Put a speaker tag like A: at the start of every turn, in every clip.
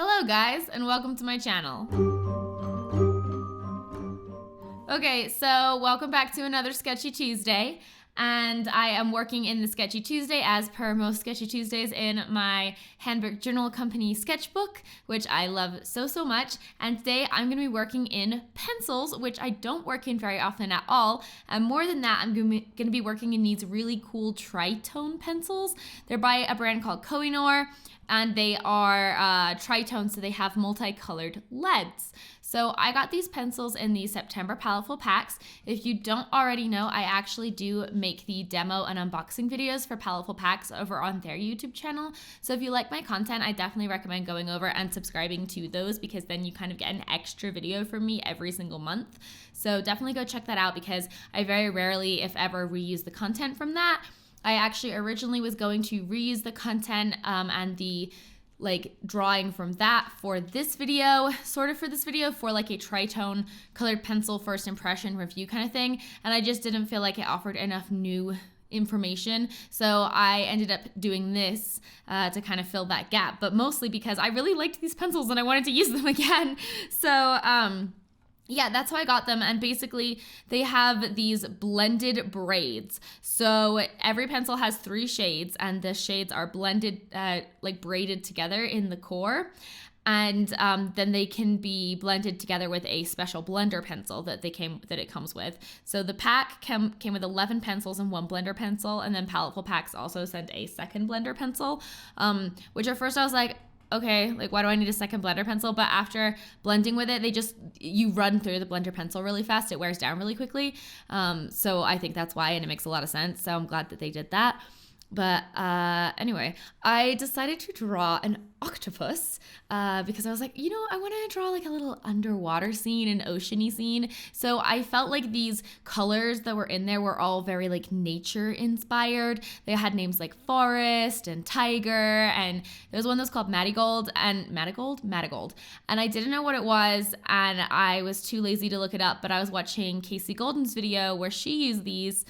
A: Hello guys, and welcome to my channel. Okay, so welcome back to another Sketchy Tuesday, and I am working in the Sketchy Tuesday as per most Sketchy Tuesdays in my Handbook Journal Company sketchbook, which I love so much. And today I'm going to be working in pencils, which I don't work in very often at all. And more than that, I'm going to be working in these really cool tritone pencils. They're by a brand called Kohinoor, and they are tritone, so they have multicolored leads. So I got these pencils in the September Palette packs. If you don't already know, I actually do make the demo and unboxing videos for Palette packs over on their YouTube channel. So if you like my content, I definitely recommend going over and subscribing to those, because then you kind of get an extra video from me every single month. So definitely go check that out, because I very rarely, if ever, reuse the content from that. I actually originally was going to reuse the content and the drawing from that for this video, for like a tritone colored pencil first impression review kind of thing. And I just didn't feel like it offered enough new information. So I ended up doing this to kind of fill that gap, but mostly because I really liked these pencils and I wanted to use them again. So, yeah, that's how I got them. And basically they have these blended braids. So every pencil has 3 shades, and the shades are blended, braided together in the core. And then they can be blended together with a special blender pencil that it comes with. So the pack came with 11 pencils and 1 blender pencil, and then Palette packs also sent a second blender pencil, which at first I was like, okay, why do I need a second blender pencil? But after blending with it, you run through the blender pencil really fast. It wears down really quickly. So I think that's why, and it makes a lot of sense. So I'm glad that they did that. But anyway, I decided to draw an octopus because I was like, I want to draw a little underwater scene, an oceany scene. So I felt like these colors that were in there were all very nature inspired. They had names like forest and tiger, and there was one that was called Marigold. And I didn't know what it was, and I was too lazy to look it up, but I was watching Casey Golden's video where she used these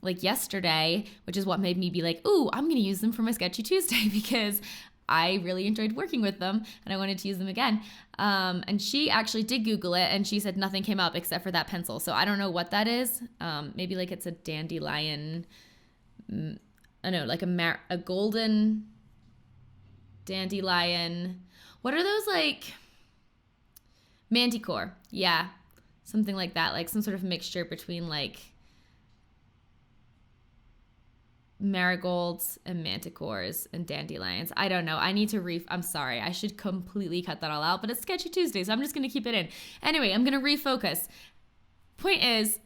A: yesterday, which is what made me be like, ooh, I'm gonna use them for my Sketchy Tuesday, because I really enjoyed working with them and I wanted to use them again. And she actually did Google it, and she said nothing came up except for that pencil. So I don't know what that is. Maybe it's a dandelion, a golden dandelion. What are those, manticore? Yeah, something like that, some sort of mixture between marigolds and manticores and dandelions. I don't know. I need to I'm sorry. I should completely cut that all out, but it's Sketchy Tuesday, so I'm just going to keep it in. Anyway, I'm going to refocus. Point is,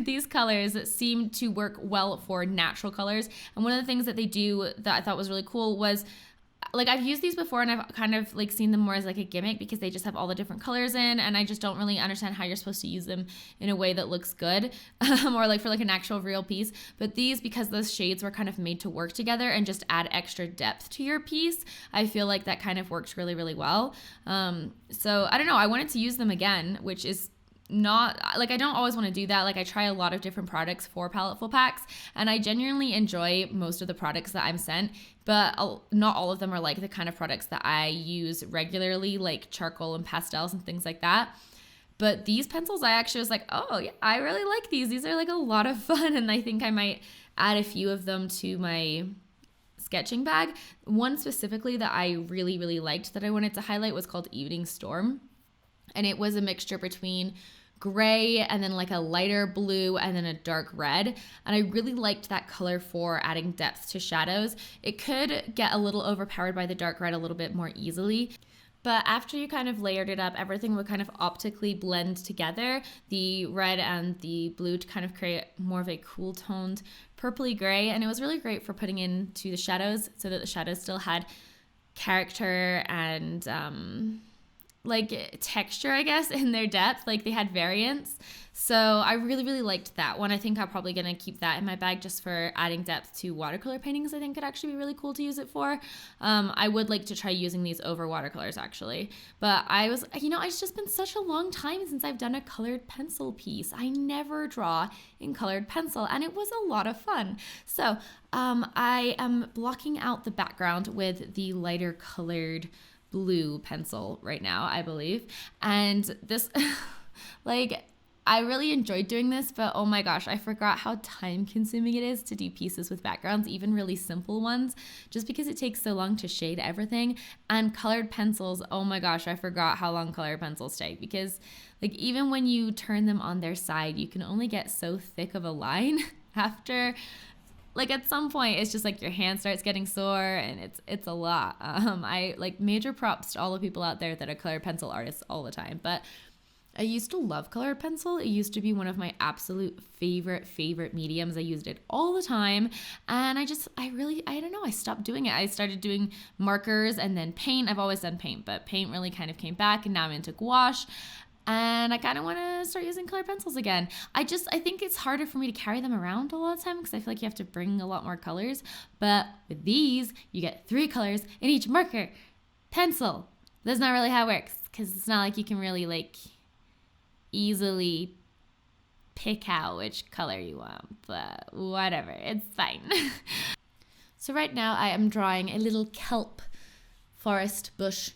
A: these colors seem to work well for natural colors. And one of the things that they do that I thought was really cool was, I've used these before, and I've kind of seen them more as a gimmick, because they just have all the different colors in, and I just don't really understand how you're supposed to use them in a way that looks good, or for an actual real piece. But these, because those shades were kind of made to work together and just add extra depth to your piece, I feel like that kind of worked really well. So I don't know, I wanted to use them again, which is not I don't always want to do that. I try a lot of different products for Palette packs, and I genuinely enjoy most of the products that I'm sent, but not all of them are the kind of products that I use regularly, like charcoal and pastels and things like that. But these pencils, I actually was like, oh yeah, I really like these. These are a lot of fun, and I think I might add a few of them to my sketching bag. One specifically that I really liked that I wanted to highlight was called Evening Storm. And it was a mixture between gray and then a lighter blue and then a dark red. And I really liked that color for adding depth to shadows. It could get a little overpowered by the dark red a little bit more easily. But after you kind of layered it up, everything would kind of optically blend together, the red and the blue, to kind of create more of a cool toned purpley gray. And it was really great for putting into the shadows, so that the shadows still had character and texture, I guess, in their depth. They had variance. So I really liked that one. I think I'm probably going to keep that in my bag just for adding depth to watercolor paintings. I think it'd actually be really cool to use it for. I would like to try using these over watercolors, actually. But I was, it's just been such a long time since I've done a colored pencil piece. I never draw in colored pencil, and it was a lot of fun. So I am blocking out the background with the lighter colored blue pencil right now, I believe. And this, like, I really enjoyed doing this, but oh my gosh, I forgot how time consuming it is to do pieces with backgrounds, even really simple ones, just because it takes so long to shade everything. And colored pencils, oh my gosh, I forgot how long colored pencils take, because like even when you turn them on their side, you can only get so thick of a line after, like at some point it's just like your hand starts getting sore, and it's a lot. I like major props to all the people out there that are colored pencil artists all the time, but I used to love colored pencil. It used to be one of my absolute favorite mediums. I used it all the time. And I don't know, I stopped doing it. I started doing markers and then paint. I've always done paint, but paint really kind of came back, and now I'm into gouache. And I kind of want to start using colored pencils again. I think it's harder for me to carry them around a lot of time because I feel like you have to bring a lot more colors. But with these, you get 3 colors in each marker. Pencil. That's not really how it works, because it's not like you can really like easily pick out which color you want, but whatever, it's fine. So right now I am drawing a little kelp bush.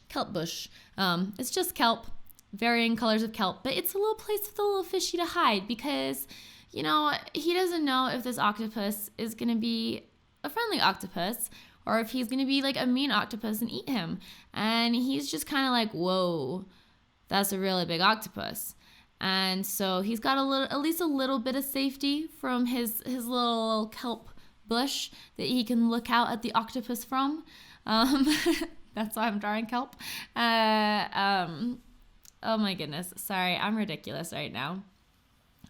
A: It's just kelp, varying colors of kelp, but it's a little place for the little fishy to hide, because you know, he doesn't know if this octopus is gonna be a friendly octopus or if he's gonna be like a mean octopus and eat him. And he's just kind of like, whoa, that's a really big octopus. And so he's got at least a little bit of safety from his little kelp bush that he can look out at the octopus from. That's why I'm drawing kelp. Oh my goodness. Sorry, I'm ridiculous right now.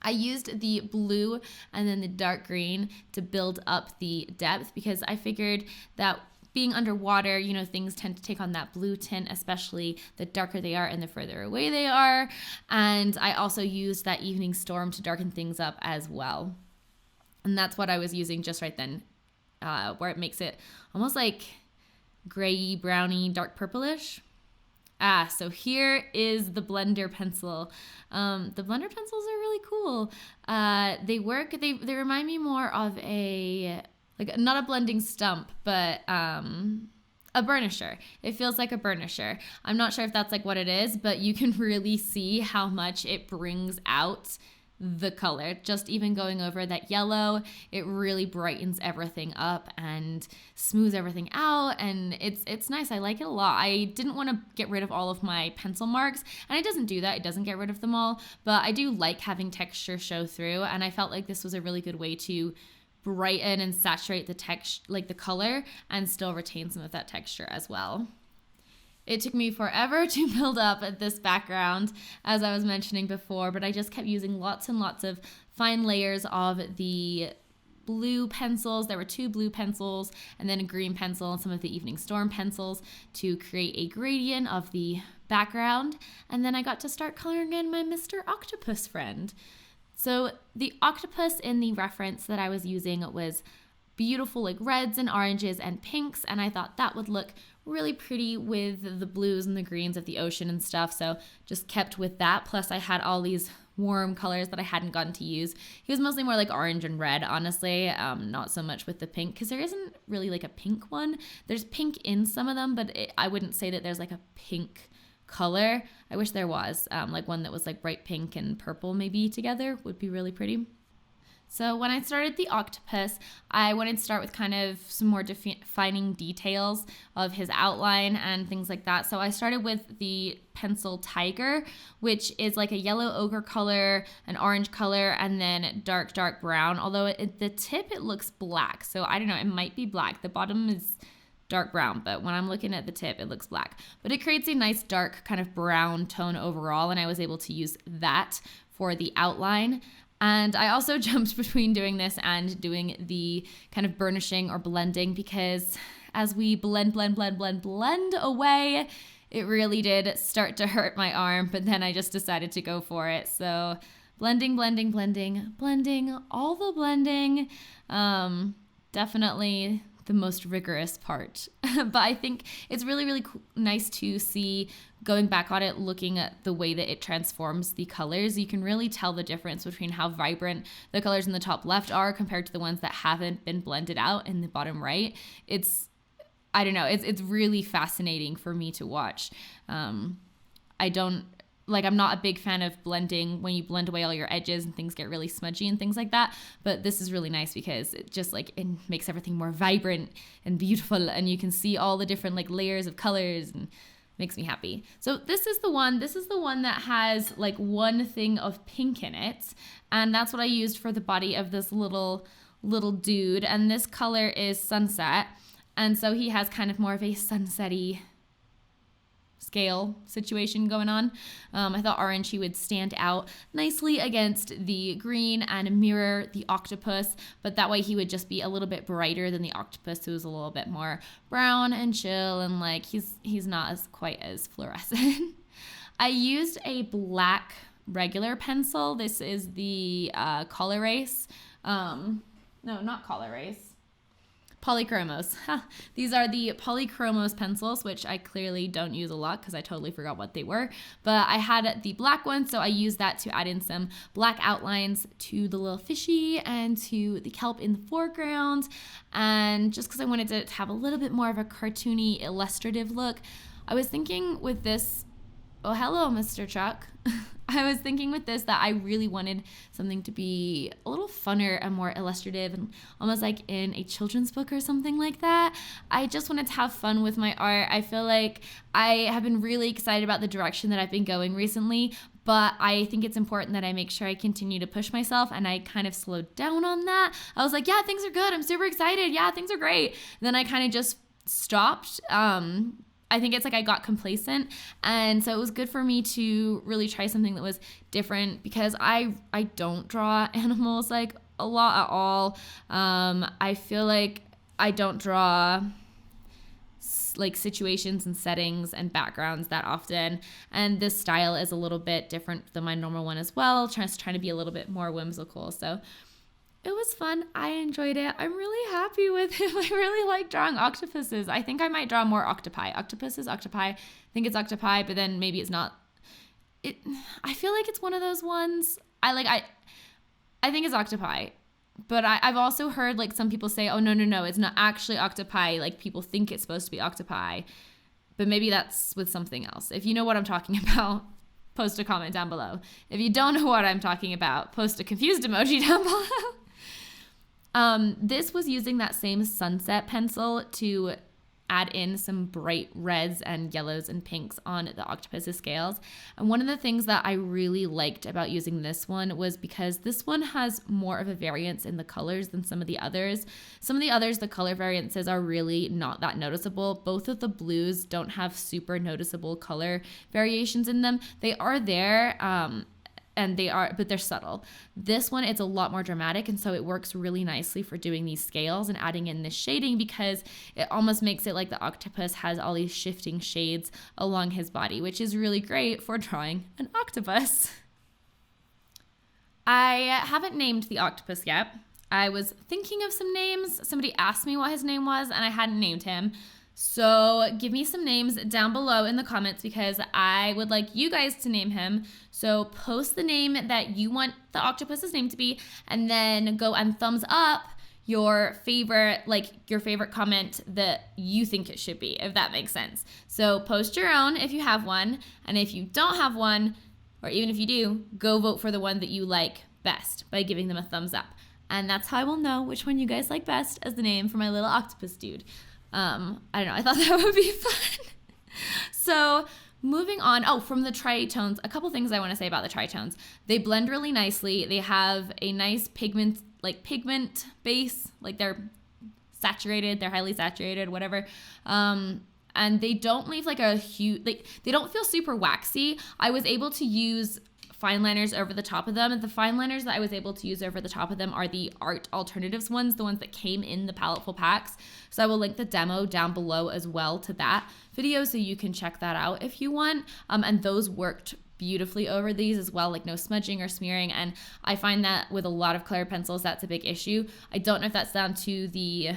A: I used the blue and then the dark green to build up the depth, because I figured that being underwater, you know, things tend to take on that blue tint, especially the darker they are and the further away they are. And I also used that evening storm to darken things up as well. And that's what I was using just right then, where it makes it almost like gray, browny, dark purplish. So here is the blender pencil. The blender pencils are really cool. They remind me more of a, like not a blending stump, but a burnisher. It feels like a burnisher. I'm not sure if that's like what it is, but you can really see how much it brings out the color. Just even going over that yellow, it really brightens everything up and smooths everything out, and it's nice. I like it a lot. I didn't want to get rid of all of my pencil marks, and it doesn't do that. It doesn't get rid of them all, but I do like having texture show through, and I felt like this was a really good way to brighten and saturate the text, like the color, and still retain some of that texture as well. It took me forever to build up this background, as I was mentioning before, but I just kept using lots and lots of fine layers of the blue pencils. There were 2 blue pencils and then a green pencil and some of the Evening Storm pencils to create a gradient of the background. And then I got to start coloring in my Mr. Octopus friend. So the octopus in the reference that I was using was beautiful, like reds and oranges and pinks, and I thought that would look really pretty with the blues and the greens of the ocean and stuff, so just kept with that. Plus I had all these warm colors that I hadn't gotten to use. He was mostly more like orange and red, honestly, not so much with the pink, because there isn't really like a pink one. There's pink in some of them, but I wouldn't say that there's like a pink color. I wish there was, like one that was like bright pink and purple maybe together would be really pretty. So when I started the octopus, I wanted to start with kind of some more defining details of his outline and things like that. So I started with the pencil tiger, which is like a yellow ochre color, an orange color, and then dark brown. Although the tip, it looks black. So I don't know, it might be black. The bottom is dark brown, but when I'm looking at the tip, it looks black. But it creates a nice dark kind of brown tone overall, and I was able to use that for the outline. And I also jumped between doing this and doing the kind of burnishing or blending, because as we blend away, it really did start to hurt my arm, but then I just decided to go for it. So blending, all the blending, definitely the most rigorous part. But I think it's really nice to see, going back on it, looking at the way that it transforms the colors. You can really tell the difference between how vibrant the colors in the top left are compared to the ones that haven't been blended out in the bottom right. It's I don't know, it's really fascinating for me to watch. I'm not a big fan of blending when you blend away all your edges and things get really smudgy and things like that. But this is really nice because it just like it makes everything more vibrant and beautiful, and you can see all the different like layers of colors, and makes me happy. So this is the one that has like one thing of pink in it, and that's what I used for the body of this little dude. And this color is Sunset, and so he has kind of more of a sunsetty scale situation going on. I thought orange, he would stand out nicely against the green and mirror the octopus, but that way he would just be a little bit brighter than the octopus, who's a little bit more brown and chill, and like he's not as quite as fluorescent. I used a black regular pencil. This is the Colorase. No, not Colorase. Polychromos. These are the Polychromos pencils, which I clearly don't use a lot because I totally forgot what they were. But I had the black one, so I used that to add in some black outlines to the little fishy and to the kelp in the foreground. And just because I wanted to have a little bit more of a cartoony, illustrative look, I was thinking with this, oh, hello, Mr. Chuck. I was thinking with this that I really wanted something to be a little funner and more illustrative and almost like in a children's book or something like that. I just wanted to have fun with my art. I feel like I have been really excited about the direction that I've been going recently, but I think it's important that I make sure I continue to push myself, and I kind of slowed down on that. I was like, yeah, things are good. I'm super excited. Yeah, things are great. Then I kind of just stopped. I think it's like I got complacent, and so it was good for me to really try something that was different, because I don't draw animals like a lot at all. I feel like I don't draw like situations and settings and backgrounds that often, and this style is a little bit different than my normal one as well, trying to be a little bit more whimsical. So it was fun. I enjoyed it. I'm really happy with him. I really like drawing octopuses. I think I might draw more octopi. Octopuses, octopi. I think it's octopi, but then maybe it's not. I feel like it's one of those ones. I think it's octopi. But I've also heard like some people say, oh, no, it's not actually octopi. Like people think it's supposed to be octopi. But maybe that's with something else. If you know what I'm talking about, post a comment down below. If you don't know what I'm talking about, post a confused emoji down below. This was using that same sunset pencil to add in some bright reds and yellows and pinks on the octopus's scales. And one of the things that I really liked about using this one was because this one has more of a variance in the colors than some of the others. Some of the others, the color variances are really not that noticeable. Both of the blues don't have super noticeable color variations in them. They are there, but they're subtle. This one, it's a lot more dramatic, and so it works really nicely for doing these scales and adding in this shading, because it almost makes it like the octopus has all these shifting shades along his body, which is really great for drawing an octopus. I haven't named the octopus yet. I was thinking of some names. Somebody asked me what his name was, and I hadn't named him. So give me some names down below in the comments, because I would like you guys to name him. So post the name that you want the octopus's name to be, and then go and thumbs up your favorite comment that you think it should be, if that makes sense. So post your own if you have one, and if you don't have one, or even if you do, go vote for the one that you like best by giving them a thumbs up. And that's how I will know which one you guys like best as the name for my little octopus dude. I don't know. I thought that would be fun. So moving on. Oh, from the tritones, a couple things I want to say about the tritones. They blend really nicely. They have a nice pigment base. Like they're saturated. They're highly saturated, whatever. And they don't leave like a huge, they don't feel super waxy. I was able to use fine liners over the top of them. And the fine liners that I was able to use over the top of them are the Art Alternatives ones, the ones that came in the Palettefull packs. So I will link the demo down below as well to that video, so you can check that out if you want. And those worked beautifully over these as well, like no smudging or smearing. And I find that with a lot of colored pencils, that's a big issue. I don't know if that's down to the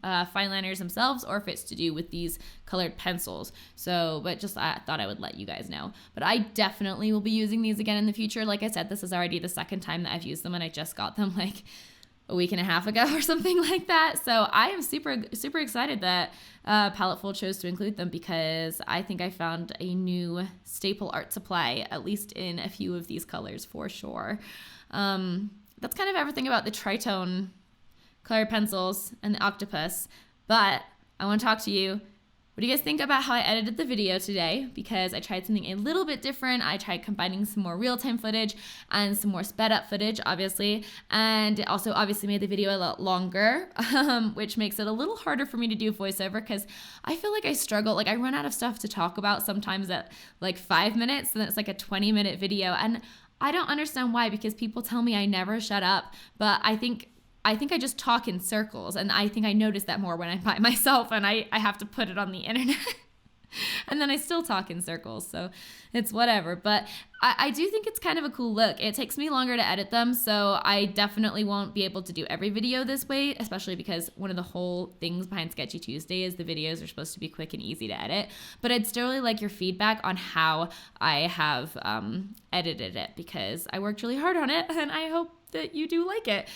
A: fine liners themselves, or if it's to do with these colored pencils. But just I thought I would let you guys know. But I definitely will be using these again in the future. Like I said, this is already the second time that I've used them, and I just got them like a week and a half ago or something like that. So I am super, super excited that Palettefold chose to include them, because I think I found a new staple art supply, at least in a few of these colors for sure. That's kind of everything about the Tritone colored pencils and the Octopus. But I want to talk to you. What do you guys think about how I edited the video today? Because I tried something a little bit different. I tried combining some more real-time footage and some more sped up footage, obviously. And it also obviously made the video a lot longer, which makes it a little harder for me to do voiceover, because I feel like I struggle. Like, I run out of stuff to talk about sometimes at like 5 minutes, and then it's like a 20-minute video. And I don't understand why, because people tell me I never shut up, but I think I just talk in circles, and I think I notice that more when I'm by myself and I have to put it on the internet. And then I still talk in circles, so it's whatever. But I do think it's kind of a cool look. It takes me longer to edit them, so I definitely won't be able to do every video this way, especially because one of the whole things behind Sketchy Tuesday is the videos are supposed to be quick and easy to edit. But I'd still really like your feedback on how I have edited it, because I worked really hard on it, and I hope that you do like it.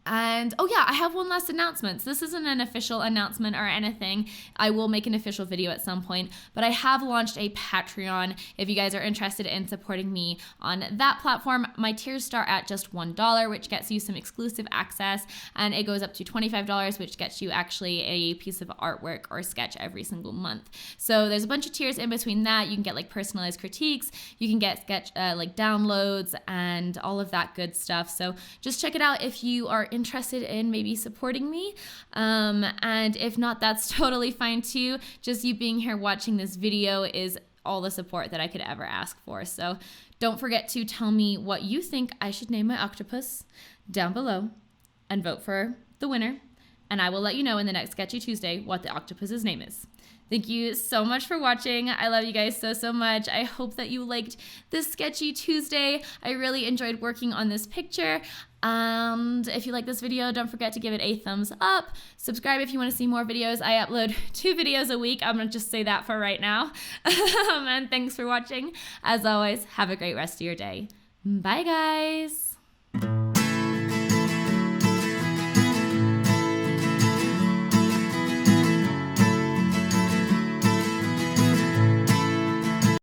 A: And oh yeah, I have one last announcement. So this isn't an official announcement or anything. I will make an official video at some point, but I have launched a Patreon. If you guys are interested in supporting me on that platform, my tiers start at just $1, which gets you some exclusive access, and it goes up to $25, which gets you actually a piece of artwork or sketch every single month. So there's a bunch of tiers in between that. You can get like personalized critiques, you can get sketch like downloads and all of that good stuff. So just check it out if you are interested in maybe supporting me, and if not, that's totally fine too. Just you being here watching this video is all the support that I could ever ask for. So don't forget to tell me what you think I should name my octopus down below, and vote for the winner, and I will let you know in the next Sketchy Tuesday what the octopus's name is. Thank you so much for watching. I love you guys so, so much. I hope that you liked this Sketchy Tuesday. I really enjoyed working on this picture. And if you like this video, don't forget to give it a thumbs up. Subscribe if you want to see more videos. I upload 2 videos a week. I'm going to just say that for right now. And thanks for watching. As always, have a great rest of your day. Bye, guys.